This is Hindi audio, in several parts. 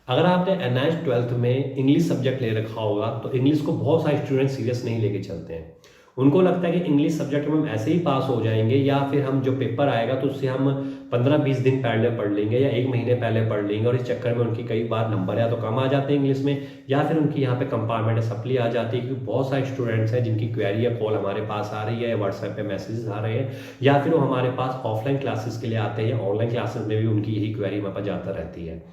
अगर आपने एनआईएस 12th में इंग्लिश सब्जेक्ट ले रखा होगा तो इंग्लिश को बहुत सारे स्टूडेंट सीरियस नहीं लेके चलते हैं। उनको लगता है कि इंग्लिश सब्जेक्ट में हम ऐसे ही पास हो जाएंगे, या फिर हम जो पेपर आएगा तो उससे हम 15-20 दिन पहले पढ़ लेंगे या 1 महीने पहले पढ़ लेंगे, और इस चक्कर में उनकी कई बार नंबर या तो कम आ जाते हैं इंग्लिश में, या फिर उनकी यहाँ पे कंपार्टमेंट सप्ली आ जाती है। क्योंकि बहुत सारे स्टूडेंट्स हैं जिनकी क्वेरी या कॉल हमारे पास आ रही है, व्हाट्सएप पे मैसेजेस आ रहे हैं, या फिर वो हमारे पास ऑफलाइन क्लासेस के लिए आते हैं, या ऑनलाइन क्लासेस में भी उनकी यही क्वेरी हमारे पास जाता रहती है।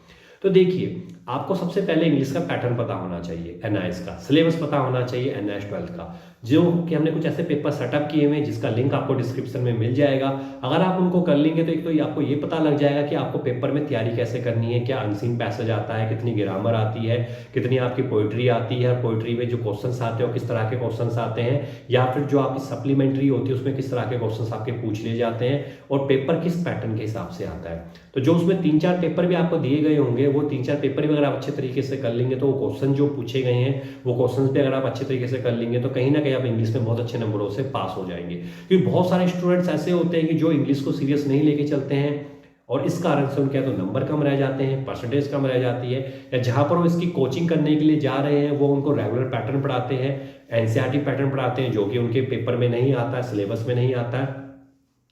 तो देखिए, आपको सबसे पहले इंग्लिश का पैटर्न पता होना चाहिए, एनआईएस का सिलेबस पता होना चाहिए, एनआईएस 12th का, जो कि हमने कुछ ऐसे पेपर सेटअप किए हुए हैं जिसका लिंक आपको डिस्क्रिप्शन में मिल जाएगा। अगर आप उनको कर लेंगे तो एक तो आपको ये पता लग जाएगा कि आपको पेपर में तैयारी कैसे करनी है, क्या अनसीन पैसेज आता है, कितनी ग्रामर आती है, कितनी आपकी पोइट्री आती है, पोइट्री में जो क्वेश्चंस आते हैं वो किस तरह के क्वेश्चंस आते हैं, या फिर जो आपकी सप्लीमेंट्री होती है उसमें किस तरह के क्वेश्चंस आपके पूछ लिए जाते हैं, और पेपर किस पैटर्न के हिसाब से आता है। तो जो उसमें 3-4 पेपर भी आपको दिए गए होंगे, वो 3-4 पेपर भी अगर आप अच्छे तरीके से कर लेंगे तो वो क्वेश्चन जो पूछे गए हैं वो क्वेश्चंस भी अगर आप अच्छे तरीके से कर लेंगे तो कहीं ना कहीं आप इंग्लिश में बहुत अच्छे नंबरों से पास हो जाएंगे। क्योंकि बहुत सारे स्टूडेंट्स ऐसे होते हैं कि जो इंग्लिश को सीरियस नहीं लेके चलते हैं, और इस कारण से उनके तो नंबर कम रह जाते हैं, परसेंटेज कम रह जाती है, या जहां पर वो इसकी कोचिंग करने के लिए जा रहे हैं वो उनको रेगुलर पैटर्न पढ़ाते हैं, एनसीईआरटी पैटर्न पढ़ाते हैं, जो कि उनके पेपर में नहीं आता है, सिलेबस में नहीं आता है।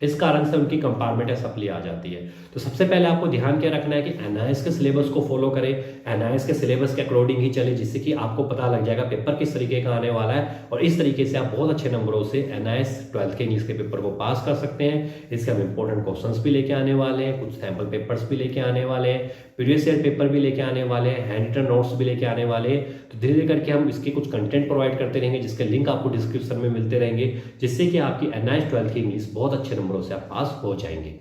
इस कारण से उनकी कंपार्टमेंट सप्ली आ जाती है। तो सबसे पहले आपको ध्यान क्या रखना है कि एनआईएस के सिलेबस को फॉलो करें, एनआईएस के सिलेबस के अकॉर्डिंग ही चले, जिससे कि आपको पता लग जाएगा पेपर किस तरीके का आने वाला है, और इस तरीके से आप बहुत अच्छे नंबरों से एनआईएस 12th के इंग्लिश के पेपर को पास कर सकते हैं। इसके हम इंपॉर्टेंट क्वेश्चंस भी लेके आने वाले हैं, कुछ सैम्पल पेपर्स भी लेके आने वाले हैं, प्रीवियस ईयर पेपर भी लेके आने वाले हैं, हैंड रिटन नोट्स भी लेके आने वाले हैं। तो धीरे धीरे करके हम इसके कुछ कंटेंट प्रोवाइड करते रहेंगे, जिसके लिंक आपको डिस्क्रिप्शन में मिलते रहेंगे, जिससे कि आपकी एनआईएस 12th की इंग्लिश बहुत अच्छे नंबरों से आप पास हो जाएंगे।